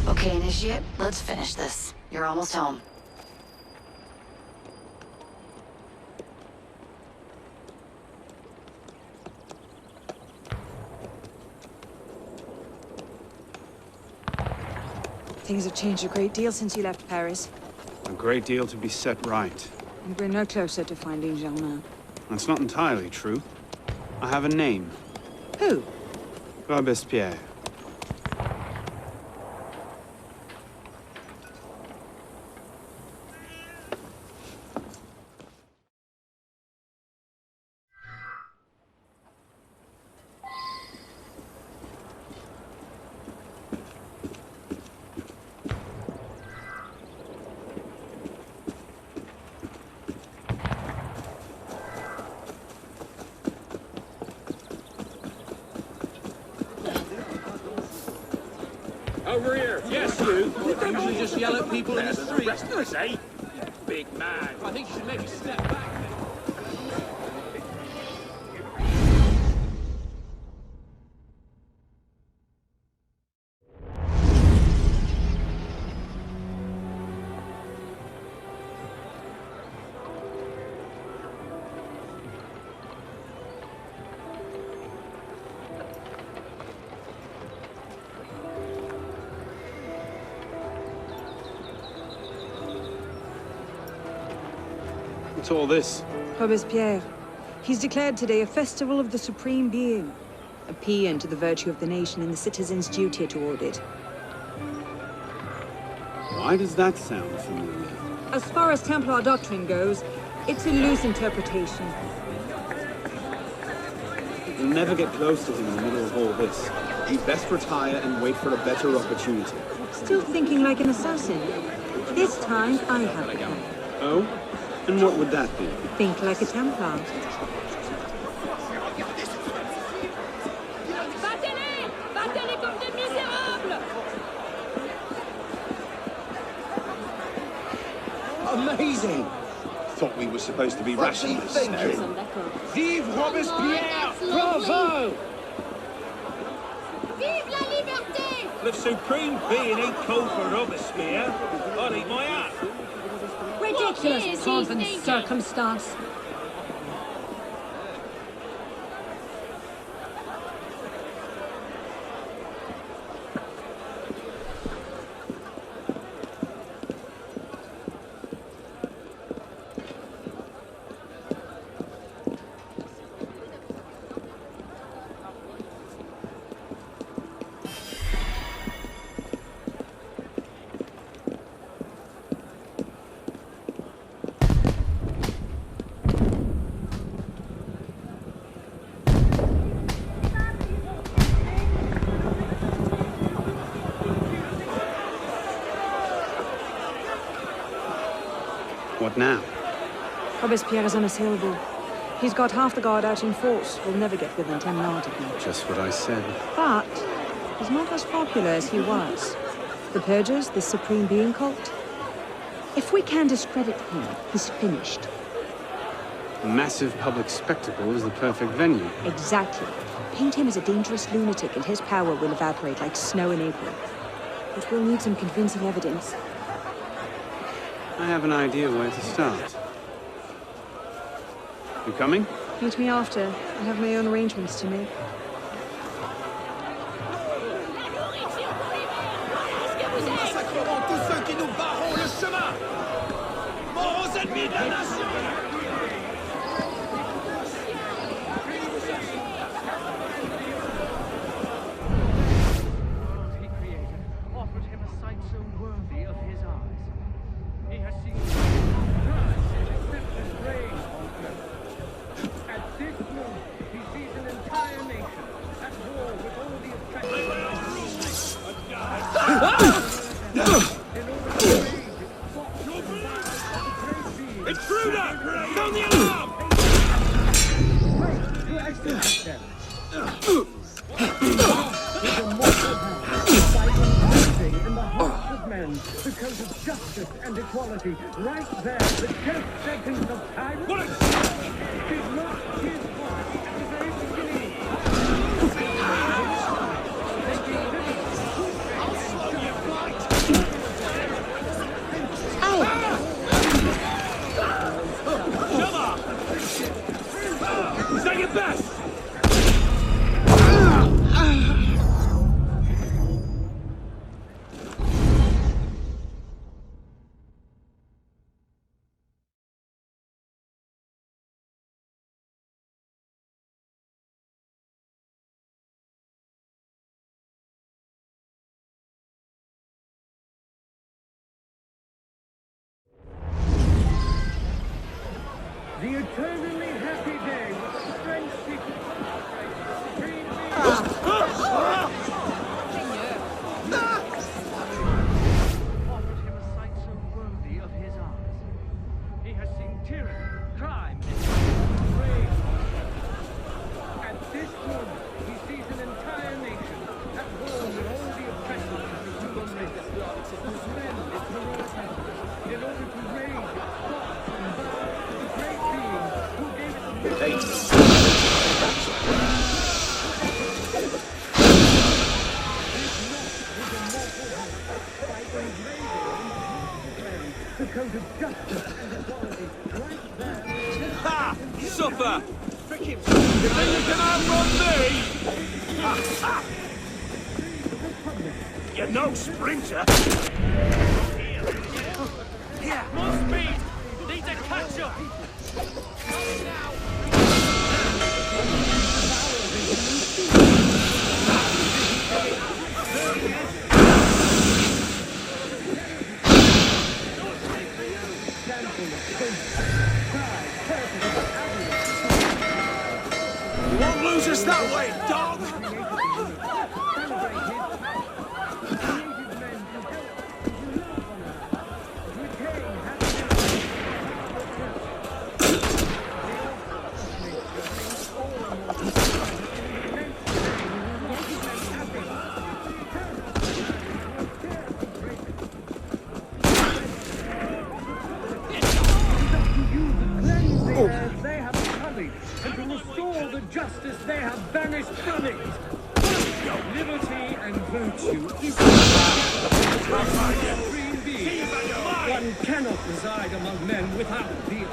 Okay, Initiate, let's finish this. You're almost home. Things have changed a great deal since you left Paris. A great deal to be set right. And we're no closer to finding Germain. That's not entirely true. I have a name. Who? Robespierre. Over here. Yes, you. You don't usually just yell at people in the street. Rest of us, eh? Big man. I think you should maybe step back. What's all this? Robespierre. He's declared today a festival of the Supreme Being. A paean to the virtue of the nation and the citizens' duty toward it. Why does that sound familiar? As far as Templar doctrine goes, it's a loose interpretation. You'll never get close to him in the middle of all this. You'd best retire and wait for a better opportunity. Still thinking like an assassin. This time, I have a plan. Oh? And what would that be? Think like a Templar. Battez-les! Battez-les comme des misérables! Amazing! Thought we were supposed to be rationalists now. Vive Robespierre! Bravo! Vive la liberté! The supreme being ain't called for Robespierre. I'll eat my hat. Ridiculous pomp and circumstance. What now? Robespierre is unassailable. He's got half the guard out in force. We'll never get within 10 yards of him. Just what I said. But he's not as popular as he was. The Purgers, the Supreme Being cult. If we can discredit him, he's finished. A massive public spectacle is the perfect venue. Exactly. Paint him as a dangerous lunatic and his power will evaporate like snow in April. But we'll need some convincing evidence. I have an idea where to start. You coming? Meet me after. I have my own arrangements to make. Massacrerons tous ceux qui nous barreront le chemin! Mort aux ennemis de la nation! He created offered him a sight so worthy of his eyes. He has seen Christ accept his reign on earth. At this moment, he sees an entire nation at war with all the attractions. Intruder! at your best! The eternally happy day with strange secret. Offered him a sight so worthy of his eyes. He has seen tyranny, crime, and rage. At this moment, he sees an entire nation at war with all the oppressors of the human race, whose men it heroic efforts in order to raise its thoughts and vows to the great being who gave it the the code of justice and equality right there. Ha! Suffer! You think you can outrun me? You're no sprinter! Here! More speed! Need to catch up! You won't lose us that way, dog! They have sullied, and to restore the justice they have banished from it. Liberty and virtue is the supreme being. One cannot reside among men without the...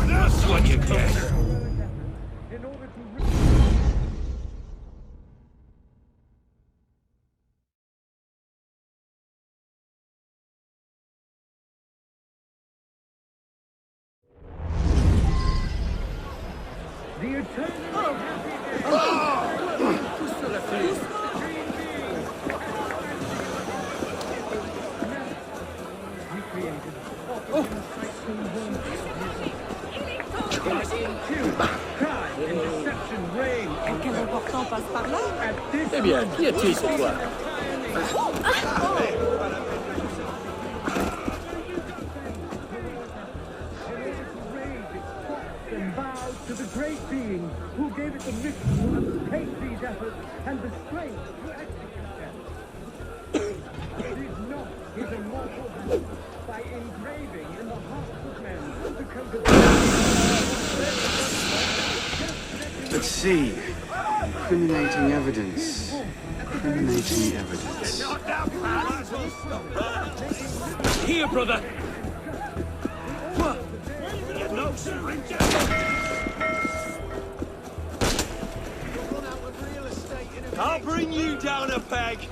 That's what you get! In order to... The eternal happy Quelqu'un d'important passe par là? Eh bien, qui es-tu ce soir? and bows to the great being who gave it the mission to undertake these efforts and the strength to execute them. It is not his immortal hand by engraving in the hearts of men the code of... Let's see. Incriminating evidence. Incriminating evidence. Here, brother! You're no sprinter! I'll bring you down a peg!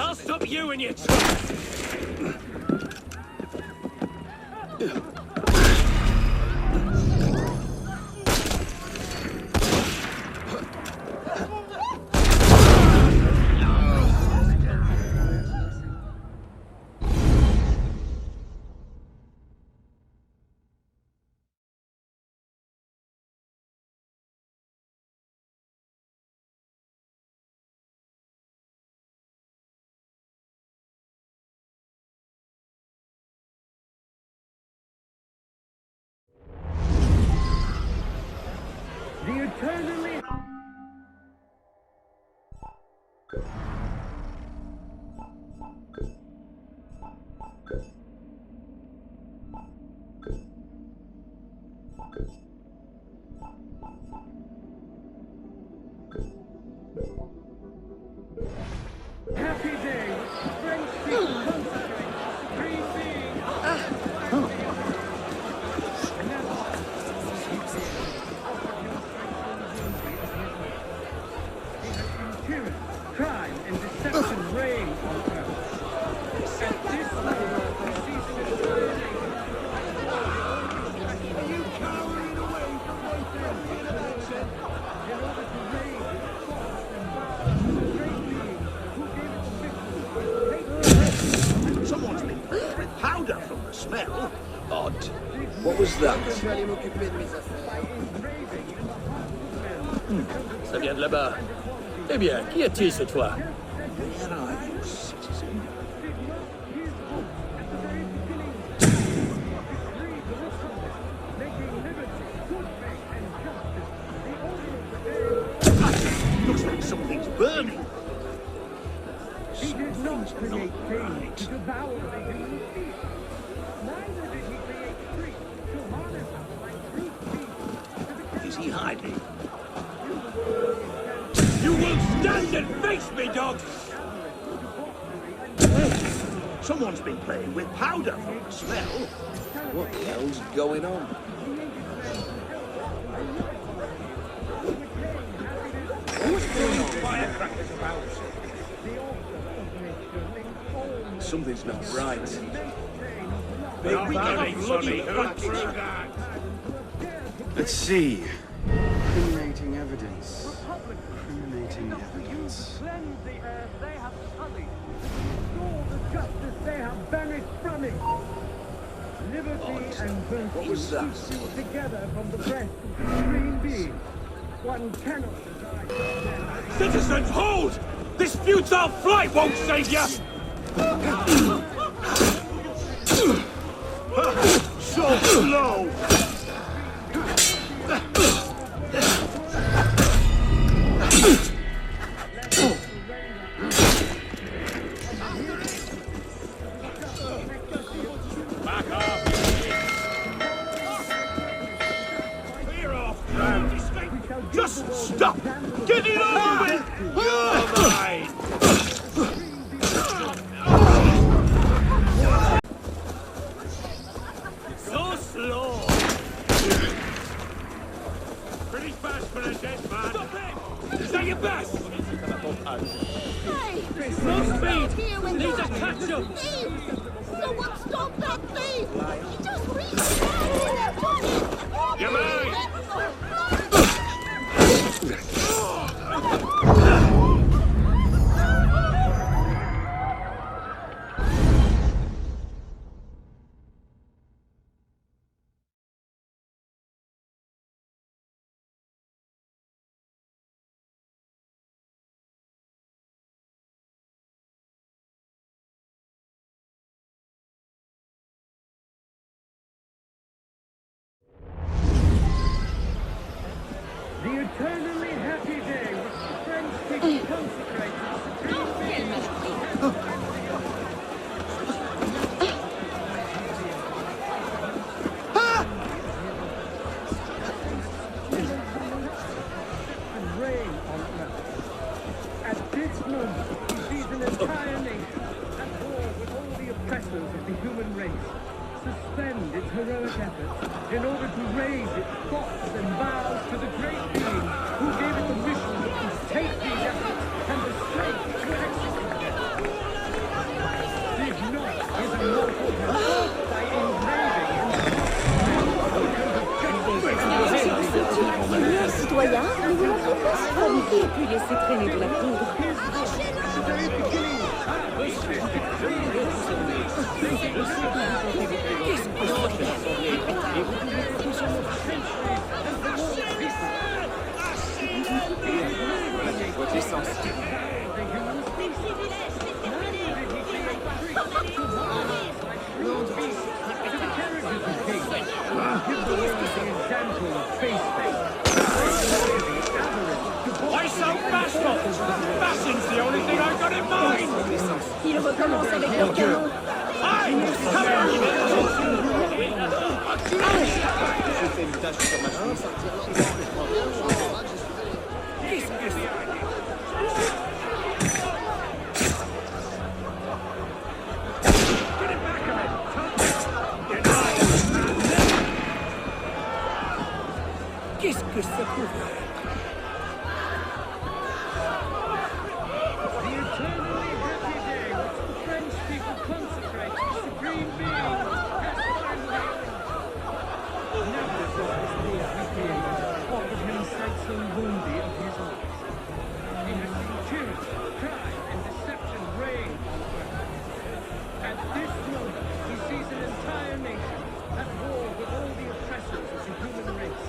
I'll stop you in your tracks! The eternally... Happy day! French people concentrate! Free being! Tyranny, crime, and deception reign on earth. At this moment, we see civilization. Are you cowering away from one thing in action? In order to raise its thoughts and vows to the great being who gave it the victory. Someone's been playing with powder from the smell. Odd. What was that? Ça vient de là-bas. Eh bien, qui est-il cette fois? Where are you, citizen? Looks like something's burning. He did not create things to devour the human being. Neither did he create trees to harness us like brute beasts. Is he hiding? You will stand and face me, dog! Someone's been playing with powder from the smell. What the hell's going on? Who's throwing firecrackers about? Something's not right. We got bloody that! Let's see. Incriminating evidence. Incriminating evidence. Cleanse the earth they have sullied. Restore the justice they have banished from it. Liberty and virtue What was that? proceed together from the breast of the supreme being. One cannot deny. Citizens, hold! This futile flight won't save you! So slow! Back off! Clear off, crowd! Just stop! Get it over with! You're mine! So slow! Pretty fast for a dead man! Stop it! Is that your best? Hey! No speed! Here with Need to us. catch up! Thief! Someone stop that thief! He just reached the You're mine! The eternally happy day which the French people consecrate to the supreme being. And reign on earth. At this moment, he sees an entire nation at war with all the oppressors of the human race. Suspend its heroic efforts in order to raise its thoughts and vows to the great being who gave it the mission to take these efforts and the strength to execute them. Why so bashful? Bashing's the only thing I've got in mind! Il recommence avec leur canon. Aye! Come Qu'est-ce que ça peut faire? The eternally happy day which the French people consecrate to the Supreme Being has finally arrived. Never before has Lord Recreator offered him sight so woundy of his eyes. He has seen tyranny, crime, and deception reign on earth. At this moment, he sees an entire nation at war with all the oppressors of the human race.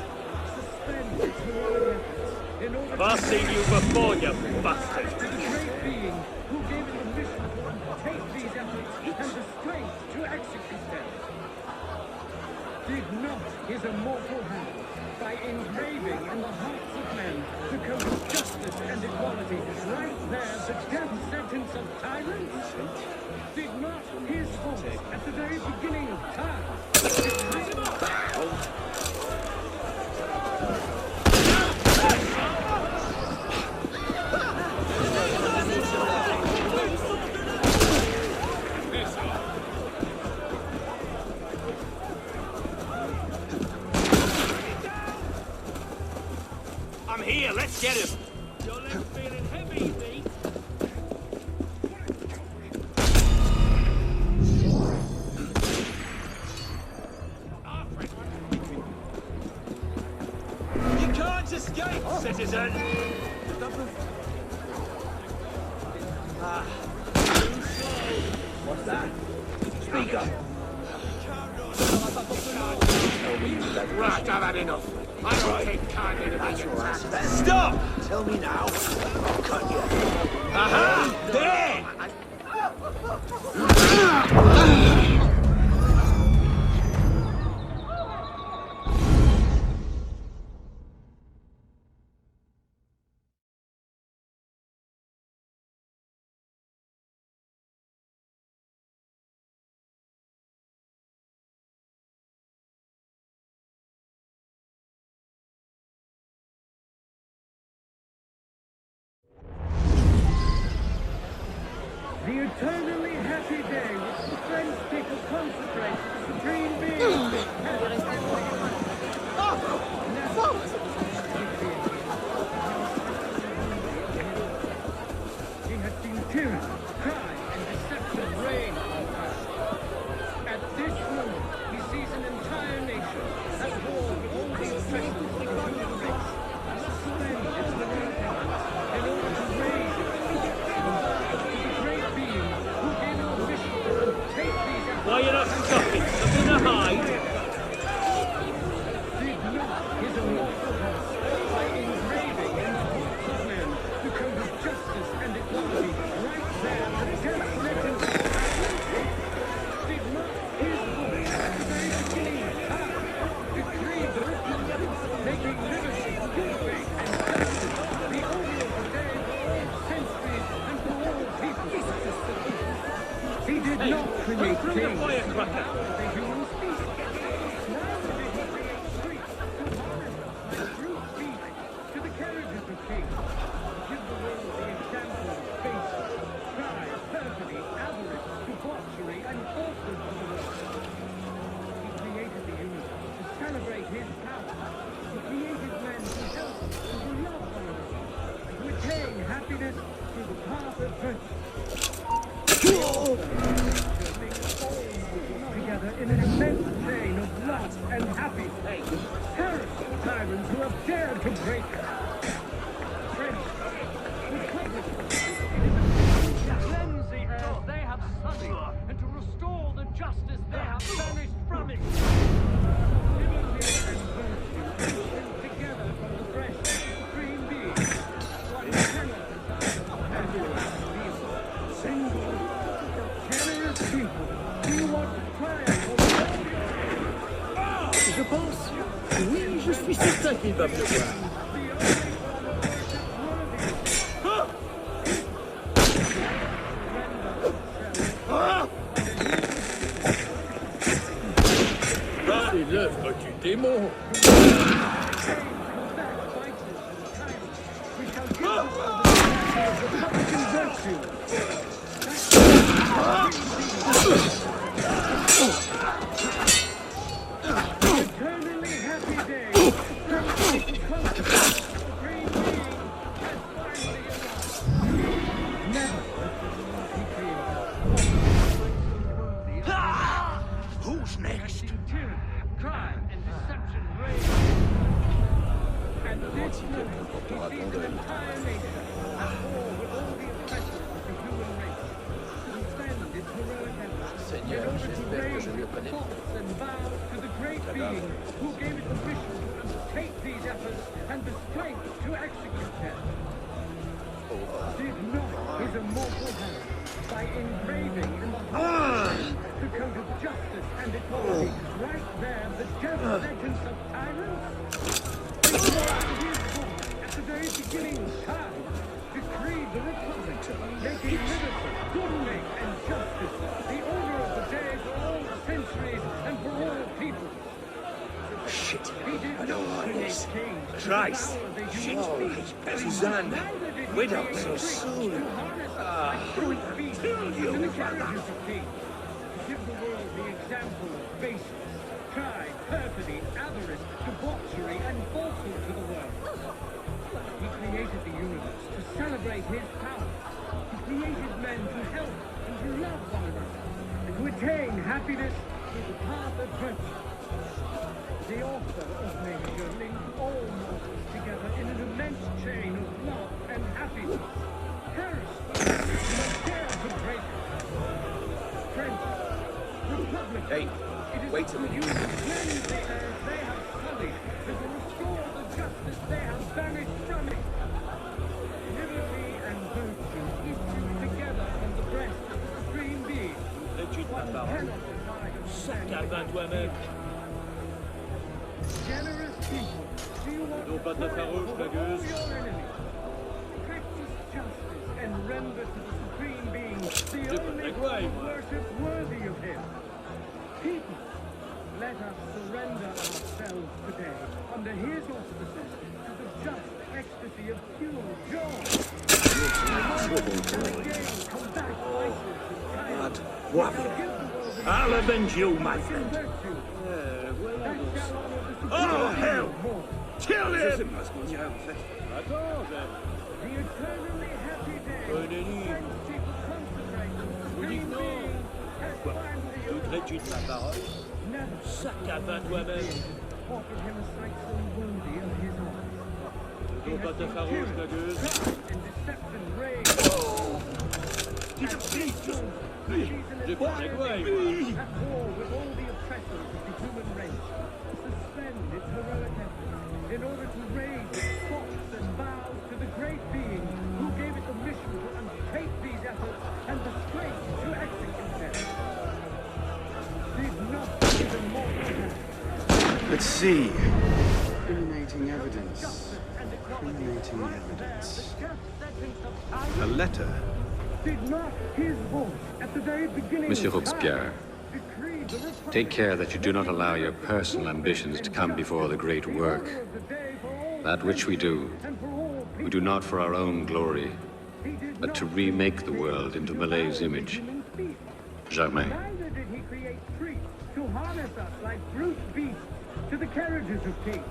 Suspend its heroic efforts in order I've seen you before, you bastard! to the great being who gave it the mission to undertake these efforts and the strength to execute them. Did not his immortal hand, by engraving in the hearts of men the code of justice and equality, right there the death sentence of tyrants? Did not his voice at the very beginning of time I'm here, let's get him! Your leg's feeling heavy, mate. You can't escape, citizen! What's that? Speak up! Right, I've had enough. I don't take kindly to being attacked. Stop! Tell me now. I'll cut you. Aha! There! the eternally happy day which the French people consecrate to the Supreme Being has He has seen tyranny, crime, and deception reign on earth. At this moment, he sees an entire nation at war with all the oppressors of the human race. Suspend its heroic efforts in order to raise its Why you not stopping? Something to hide? Did not his immortal hand, by engraving in the hearts of men the code of justice and equality, right there the death sentence of tyrants? Did not his voice at the very beginning of time decree the making liberty, giving, and justice the order of the day for all centuries and for all peoples? He did not create through the kings. firecracker. The human species. Neither did he create streets to harness like brute beasts to the carriages of kings. Give the world the example of baseness, pride, perfidy, avarice, debauchery, and falsehood for the world. He created the universe to celebrate his power. He created men to help and to love one another, and to attain happiness through the path of virtue. Together in an immense chain of love and happy faith, perish the tyrants who have dared to break it. French, republic pense? Oui, je suis certain qu'il va pleuvoir. C'est l'œuvre du démon. Who's next? Crime and deception reign. And this he sees an entire nation at war with all the oppressors of the human race. Suspend its heroic efforts in order to raise thoughts and vows to the great being who gave it the mission to undertake these efforts and the strength to execute them. Did not his immortal hand by engraving in the heart the code of justice and equality, right there, the death sentence of tyrants? At the very beginning of time, decreed the Republic, making liberty, goodness, and justice the order of the day for all centuries and for all people. Shit, I don't like this. Christ, shit, Suzanne, widow so soon. Who killed you? Give the world the example of baseness, pride, perfidy, avarice, debauchery, and falsehood to the world. He created the universe to celebrate his power. He created men to help and to love one another, and to attain happiness through the path of virtue. The author of nature linked all mortals together in an immense chain of love and happiness. Paris, dare to break it. French, Republic. Hey, wait a minute. To cleanse the earth they have sullied, and to restore the justice they have banished from it. Liberty and virtue issued together from the breast of the Supreme Being. One cannot deny Sac à vin toi-même. generous people. Do you want Non, pas de la farouche, la gueuse. your enemies? Practice justice and render to the Supreme Being the only form of worship worthy of him. People, let us surrender ourselves today under his auspices to the just ecstasy of pure joy. Combat vices and But tyrants. what? Give the world the I'll avenge you, my friend. virtue. That shall honor the Supreme Oh, hell! Being more. Kill Je sais him! pas ce qu'on dirait en fait. Attends, The eternally happy day. Prenez-y. French people consecrate the Supreme non. Being has finally Tu traites-tu de ma parole? never Sac à vin toi-même. offered him a sight so worthy of his eyes. Non, pas ta farouche, la gueuse. And deception reign. J'ai pas de quoi, At war with all the oppressors of the human race. Suspend its heroic efforts in order to raise its thoughts and vows to the great being who gave it the mission to undertake these efforts and the strength to execute them. Did not his immortal hand Let's see. Incriminating evidence. Incriminating evidence. A letter. Did not his voice at the very beginning Monsieur of Robespierre, time decree the Republic take care that you do not allow your personal ambitions to come before the great work. of the day for all That which we do, and for all we do not for our own glory, he did but to not remake the world into Malay's image. human speech. Jamais. Neither did he create priests to harness us like brute beasts to the carriages of kings. To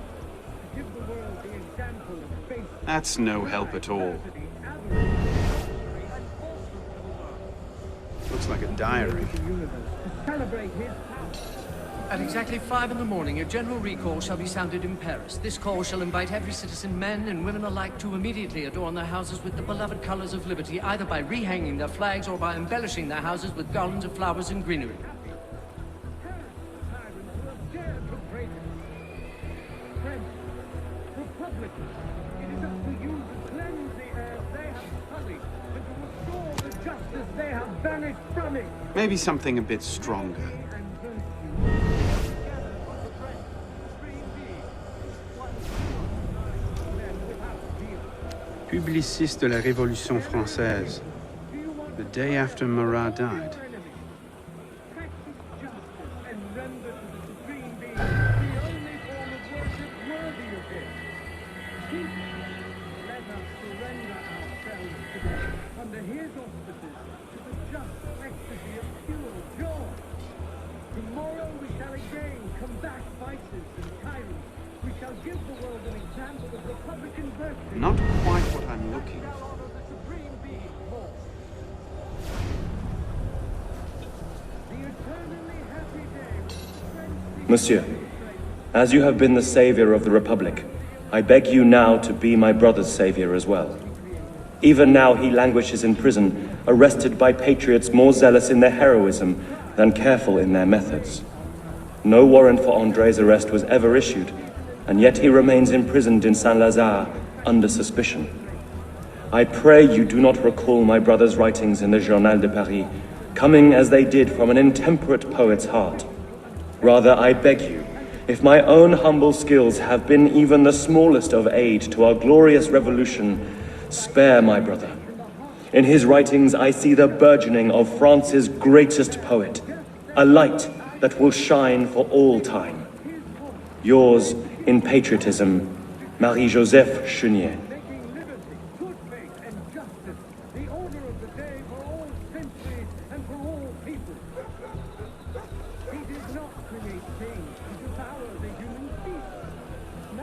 give the world the example of faith, That's no help at all. perfidy, avarice, debauchery, and falsehood to the world. Looks like a diary. The universe to celebrate his power. At exactly 5 in the morning, a general recall shall be sounded in Paris. This call shall invite every citizen, men and women alike, to immediately adorn their houses with the beloved colors of liberty, either by rehanging their flags or by embellishing their houses with garlands of flowers and greenery. Tyrants who have dared to break it. Friends, Republicans, it is up to you to cleanse the earth they have sullied and to restore the justice they have banished from it. Maybe something a bit stronger. And virtue. Together for the breast of the Publiciste de la Révolution française. The day after Marat died. Tomorrow we shall again combat vices and tyrants. We shall give the world an example of republican virtue. Not quite what I'm looking for. The supreme being more. The eternally happy day. Monsieur, as you have been the savior of the Republic, I beg you now to be my brother's savior as well. Even now he languishes in prison, arrested by patriots more zealous in their heroism than careful in their methods. No warrant for André's arrest was ever issued, and yet he remains imprisoned in Saint-Lazare under suspicion. I pray you do not recall my brother's writings in the Journal de Paris, coming as they did from an intemperate poet's heart. Rather, I beg you, if my own humble skills have been even the smallest of aid to our glorious revolution, spare my brother. In his writings, I see the burgeoning of France's greatest poet, a light that will shine for all time. Yours, in patriotism, Marie-Joseph Chenier.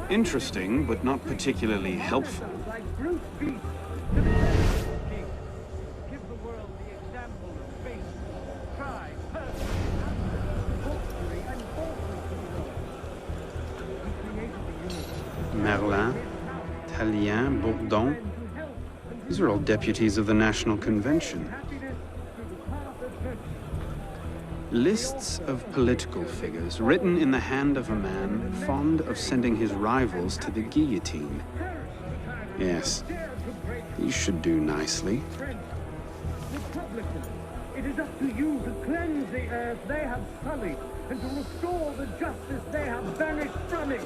Interesting, but not particularly helpful. Merlin, Tallien, Bourdon. These are all deputies of the National Convention. Lists of political figures written in the hand of a man fond of sending his rivals to the guillotine. Yes, these should do nicely. It is up to you to cleanse the earth they have sullied and to restore the justice they have banished from it.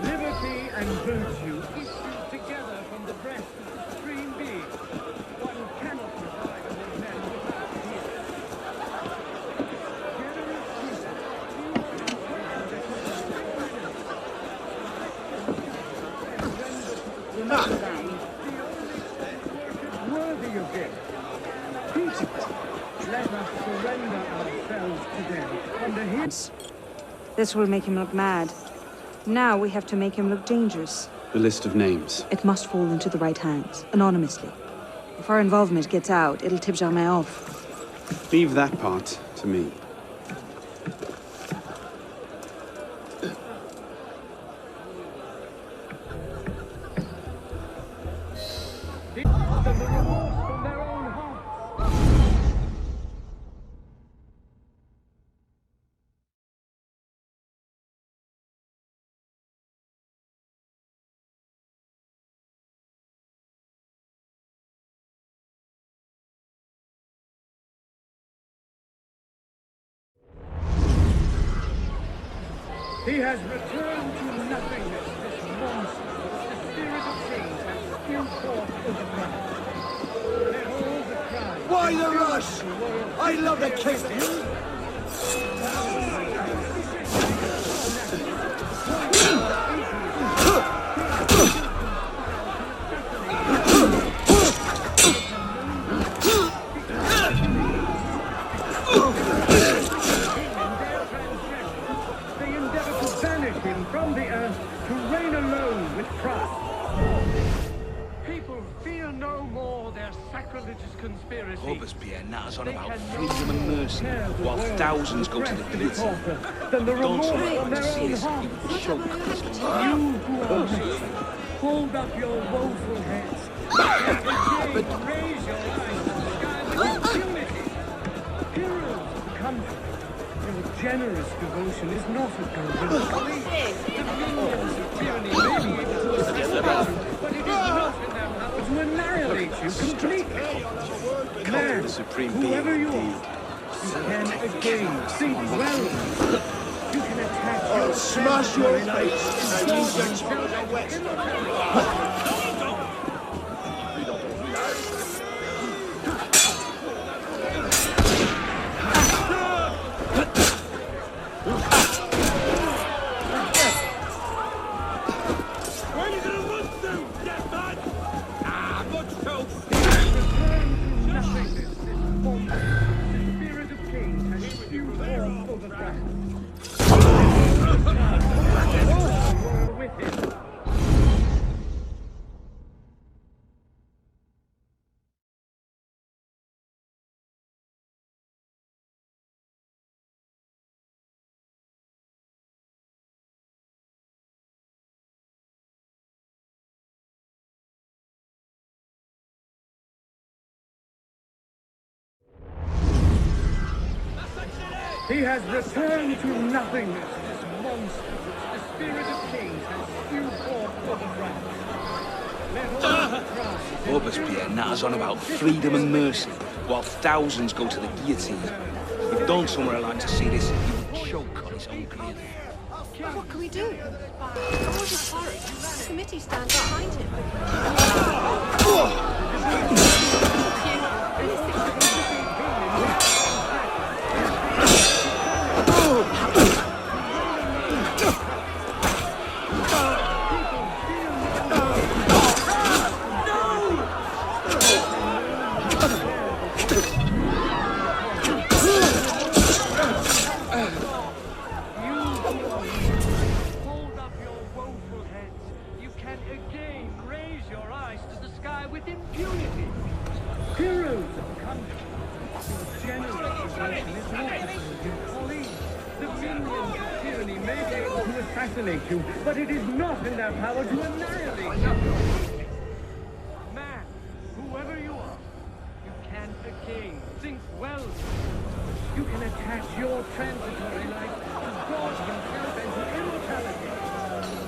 Liberty and virtue issue together from the breast of the Supreme Being. One cannot survive in this man without fear. Worthy of it. Let us surrender ourselves to them under his. This will make him look mad. Now we have to make him look dangerous. The list of names. It must fall into the right hands, anonymously. If our involvement gets out, it'll tip Germain off. Leave that part to me. He has returned to nothingness, this monster. The spirit of change has spilled forth over ground. Let all the crowd. Why the rush? I love the kick. From the earth to reign alone with Christ. People fear no more their sacrilegious conspiracy. Robespierre natters on about freedom and mercy, while thousands go to the guillotine. Than the remorse Don't on their own hearts. choke. You who are merciful, hold up your woeful heads. But raise your eyes to the sky with impunity. Heroes of the country. Your generous devotion is not a golden fleece. The minions of tyranny may be able to assist you, but it is not in their power to annihilate you completely. Man, the supreme whoever being you are, you can again think well. You can attack your Smash your face and use your children wet. He has returned to nothingness, this monster which the spirit of kings has spewed forth for the right. Let all the tribes Robespierre natters on about freedom and mercy, while thousands go to the guillotine. If Don somewhere like to see this, he would choke on his own grief. What can we do? The Lord is horrid. The committee stands behind him. You, but it is not in their power to annihilate you. Man, whoever you are, you can again think well. You can attach your transitory life to God himself and to immortality.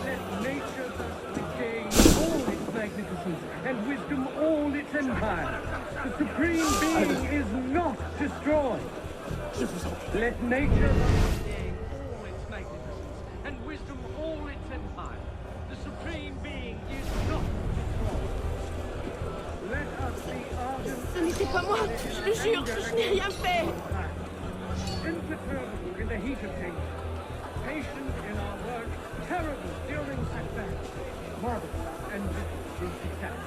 Let nature thus regain all its magnificence and wisdom all its empire. The supreme being is not destroyed. Let nature thus regain all its magnificence and wisdom all its empire. The supreme being is not destroyed. Let us be ardent. Ce n'était pas moi, je le jure, je n'ai rien fait. Imperturbable in the heat of change. Patient in our work, terrible during setbacks. Marvelous and vigilant in success.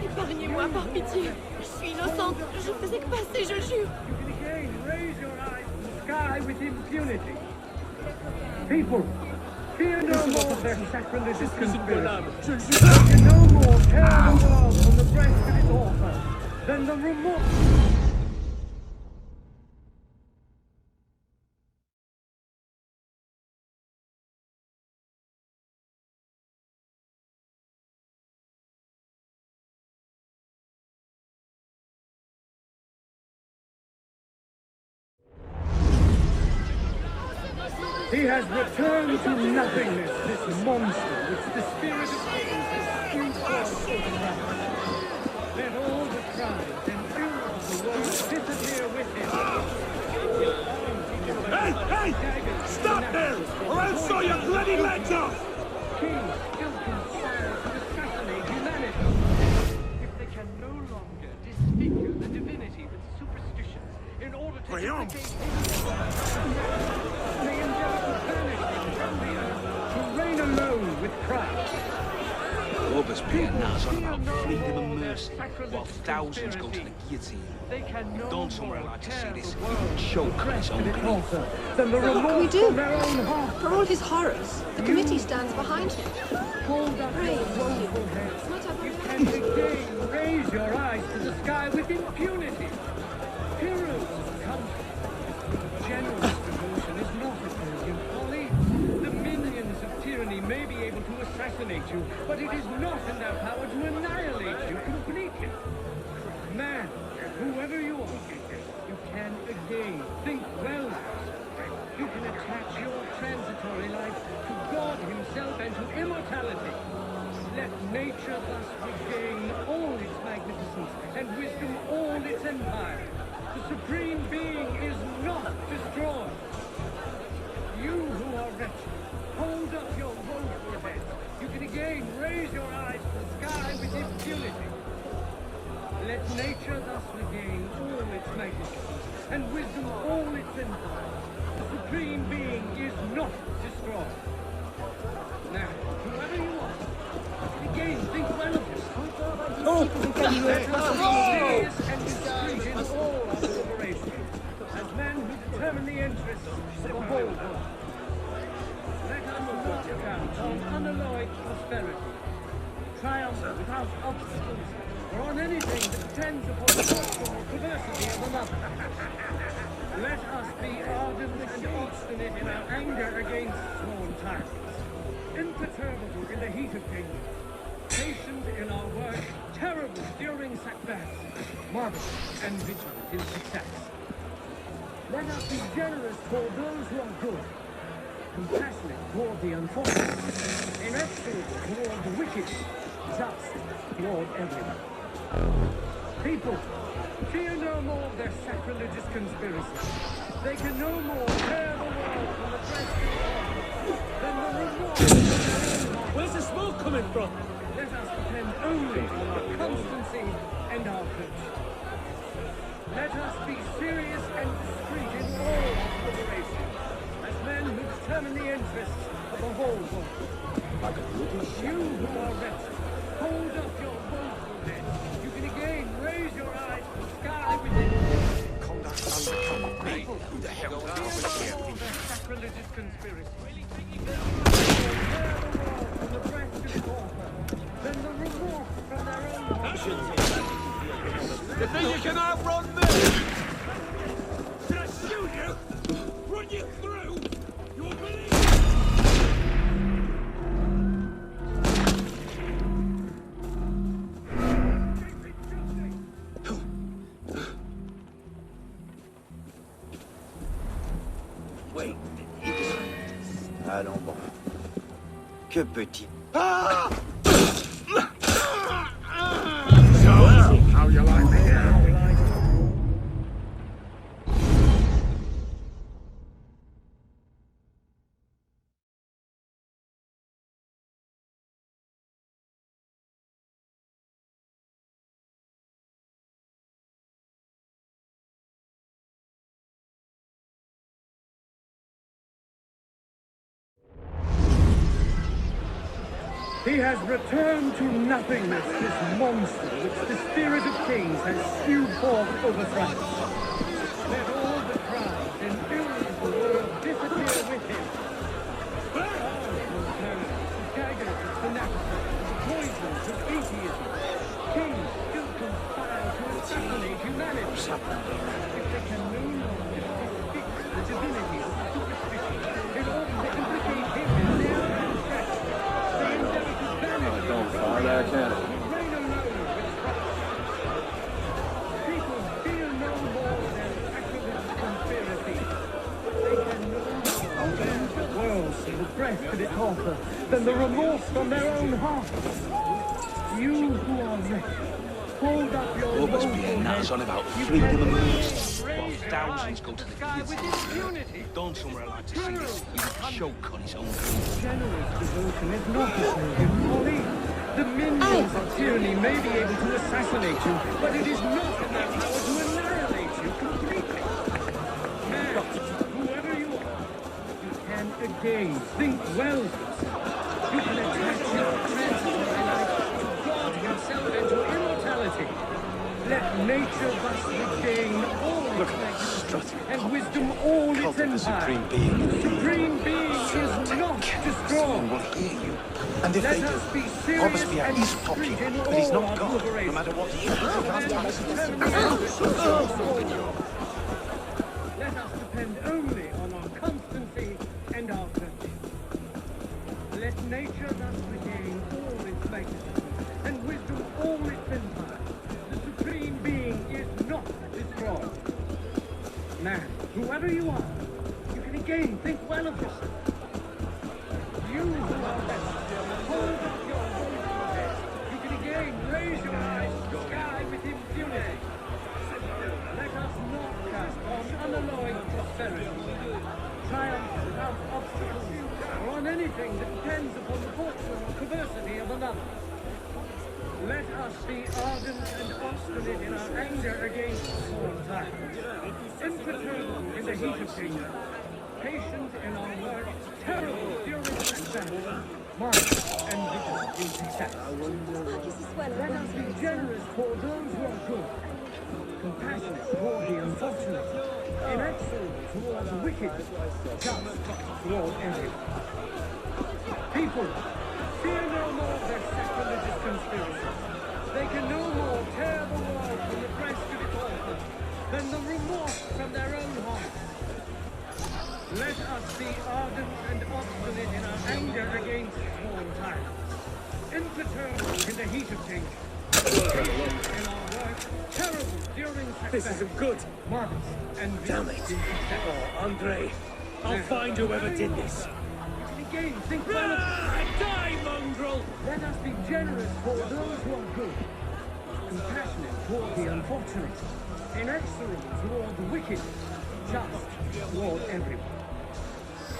Épargnez-moi par pitié. Je suis innocente, je faisais que passer, je jure. You can again raise your eyes to the sky with impunity. People, fear no more their sacrilegious conspiracy. They can no more tear the world from the breast of its author than the remorse. He has returned to nothingness, this monster which the spirit of kings has spewed forth for the right. Let all the tribes and ills of the world disappear with him. Hey! Stop there! Or I'll saw your bloody legs off! Kings still conspire to assassinate humanity. If they can no longer disfigure the divinity with superstitions in order to implicate they endeavor to banish him from the earth, to reign alone with Christ. Robespierre natters on about freedom and mercy, while thousands go to the guillotine. If Don somewhere like to see this, he would choke on his own grief. What can we do? For all his horrors, the committee stands behind him. Pray, Woeful head. You can again raise your eyes to the sky with impunity. Heroes of country. Generous devotion is not a thing in folly. The minions of tyranny may be able to assassinate you, but it is not in their power to annihilate you completely. Man, whoever you are, you can again think well. You can attach your transitory life to God himself and to immortality. Let nature thus regain all its magnificence and wisdom all its empire. The supreme being is not destroyed. You who are wretched, hold up your woeful head. You can again raise your eyes to the sky with impunity. Let nature thus regain all its magnificence and wisdom all its empire. The supreme being is not destroyed. Now, whoever you are, again think well of yourself. Let us be serious and discreet in all our deliberations, as men who determine the interests of the whole world. Let us not count on unalloyed prosperity, triumph without obstacles, or on anything that depends upon the fortune or perversity of another. Let us be ardent and obstinate in our anger against sworn tyrants, imperturbable in the heat of danger, patient in our work, terrible during setbacks, marvelous and vigilant in success. Let us be generous toward those who are good, compassionate toward the unfortunate, inexorable toward the wicked, just toward everyone. People, fear no more their sacrilegious conspiracy. They can no more tear the world from the breast of than the remorse of their own heart. Where's the smoke coming from? Let us depend only on our constancy and our courage. Let us be serious and discreet in all our deliberations, as men who determine the interests of the whole world. You who are wretched, hold up your woeful head. You can again raise your eyes to the sky within. People, who the hell is all their sacrilegious conspiracy. Tear the world from the breast of its author, then the remorse from their own hearts. You think you can outrun me? Did I shoot you? Run you through? You'll believe Oui. Allons bon. Que petit. Ah! So, how you like me now? He has returned to nothingness, this monster which the spirit of kings has spewed forth over France. Let all the crowds and billions of the world disappear with him. The daggers of fanaticism, the poisons of atheism. Kings still conspire to assassinate humanity. If they can no longer defeat the divinity of superstition in order to implicate him in their transgression, they endeavor to banish him. Don't fire that cannon. Reign alone with Christ. People fear no more their sacrilegious conspiracy. They can no more bend the world to the breast of its author than the remorse from their own hearts. You who are wretched, hold up your What must be woeful nuts head. on about You freedom can and no mercy, more while raise your thousands eyes go to the sky with guillotine. impunity. Don't somewhere like to see this. He's a choke on his own. Generous devotion is not a sign of folly. The minions of tyranny may be able to assassinate you, but it is not in their power to annihilate you completely. Man, whoever you are, you can again think well of yourself. You can attach your transitory life to God himself and to immortality. Let nature thus regain all its magnificence and wisdom all its empire. Supreme Being. Supreme Being is not destroyed. Will hear you. And if Let they us be do, serious Robespierre and is discreet popular, in but he's all not our God, no deliberations. matter what he Let us determine the interests of the whole. Let us depend only on our constancy and our courage. Let nature thus regain all its magnificence and wisdom all its empire. The Supreme Being is not destroyed. Man, whoever you are, you can again think well of yourself. You who are wretched, hold up your woeful head. You can again raise your eyes to the sky with impunity. Let us not cast on unalloyed prosperity, triumph without obstacles, or on anything that depends upon the fortune or perversity of another. Let us be ardent and obstinate in our anger against foreign tyrants, imperturbable in the heat of danger, patient in our work, terrible during advance, marked and vigilant in success. Let us be generous toward those who are good, compassionate toward the unfortunate, inexorable toward the wicked, just toward everyone. People, fear no more their sacrilegious conspiracies. They can no more tear the world from the breast of its author than the remorse from their own hearts. Let us be ardent and obstinate in our anger against foreign tyrants, imperturbable in the heat of danger, patient in our work, terrible during enduring success. This isn't good. Marvelous. And Damn it. Oh, Andre. I'll find whoever did this. Again, think well. Die, mongrel! Let us be generous toward those who are good, compassionate toward the unfortunate, inexorable toward the wicked, just toward everyone.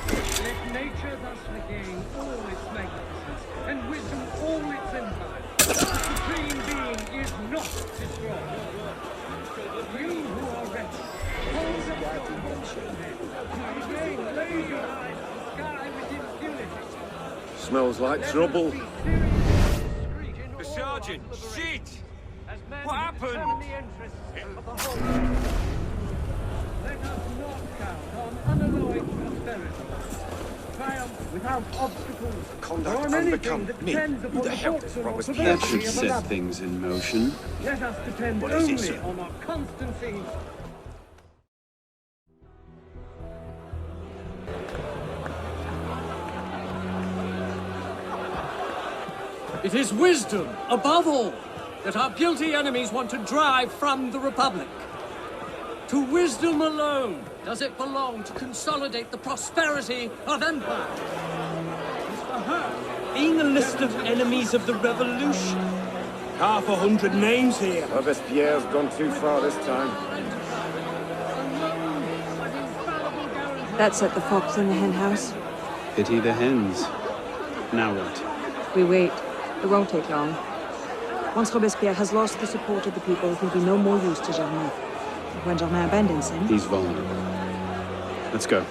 Let nature thus regain all its magnificence, and wisdom all its empire. The Supreme Being is not destroyed. You who are wretched, hold up your head. Again, raise your eyes to the sky with impunity. Smells like trouble. The sergeant! Shit! What Let happened? us not count on unalloyed prosperity. Triumph without obstacles. Conduct or on anything unbecome that me. depends Who upon the hell fortune is or Robespierre? That perversity should of set another. things in motion. Let us depend What is it, only sir? on our constancy. It is wisdom, above all, that our guilty enemies want to drive from the Republic. To wisdom alone does it belong to consolidate the prosperity of empire. For her, Being a list of enemies of the revolution. 500 names here. Robespierre's gone too far this time. That set the fox in the hen house. Pity the hens. Now what? We wait. It won't take long. Once Robespierre has lost the support of the people, he'll be no more use to Germain. When Germain abandons him... He's vulnerable. Let's go.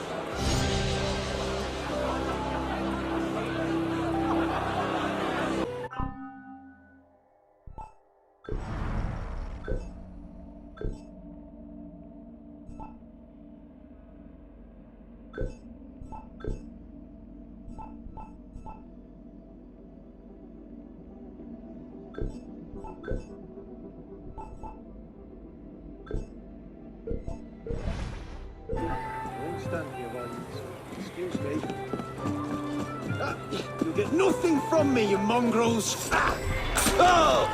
Excuse me. You'll get nothing from me, you mongrels! Oh!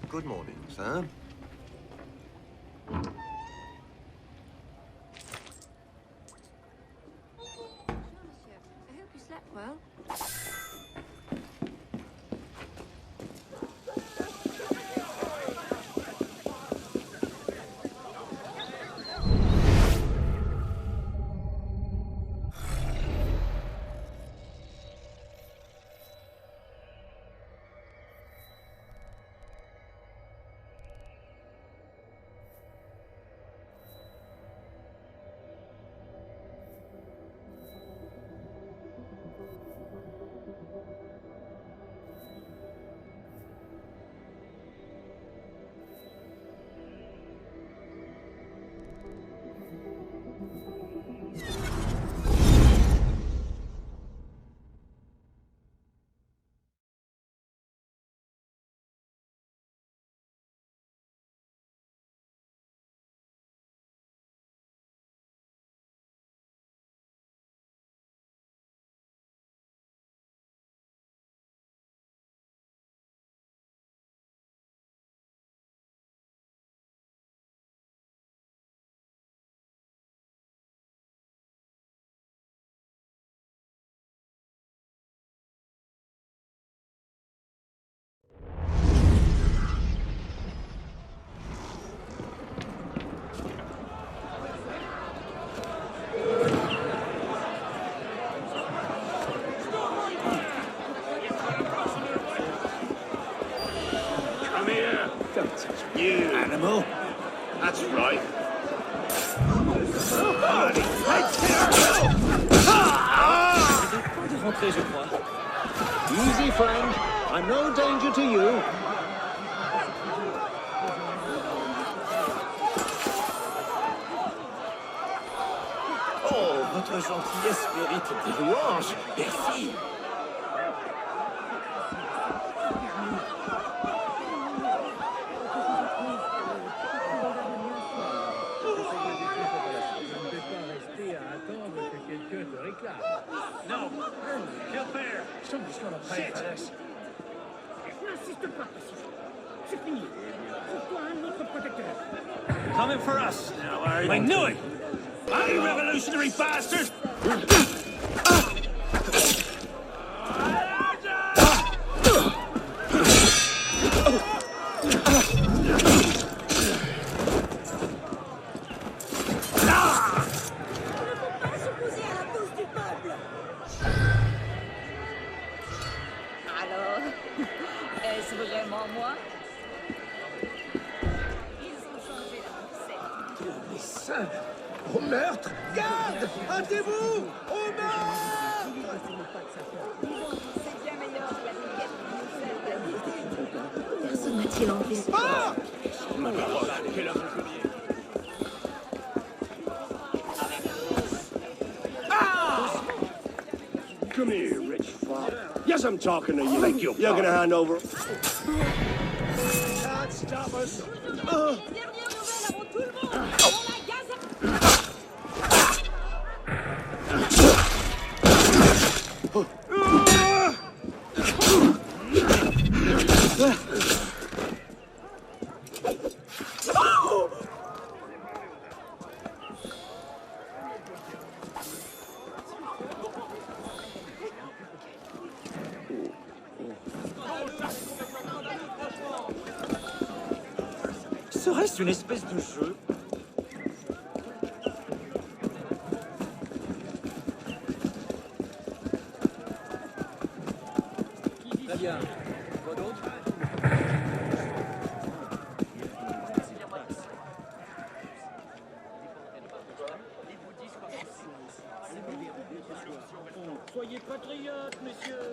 Good morning, sir. I hope you slept well. fait, je crois. Easy, friend. I'm no danger to you. Oh, votre gentillesse mérite des louanges. Merci. No. Gilbert. Somebody's gonna pay for this. N'insiste pas, c'est fini. C'est toi, notre protecteur. Coming for us. Now, are you? I knew it! I revolutionary bastard! Alors, est-ce vraiment moi? Ils ont changé la recette. Au meurtre! Garde! Hâtez-vous! Au meurtre! C'est bien meilleur que la dégaine. Personne n'a-t-il enlevé ce corps? Ma parole, quelle heure Come here, rich fuck. Yes, I'm talking to you. Thank you. You're gonna hand over. Can't stop us. Serait-ce une espèce de jeu? Très bien. Quoi d'autre? Soyez patriotes, messieurs.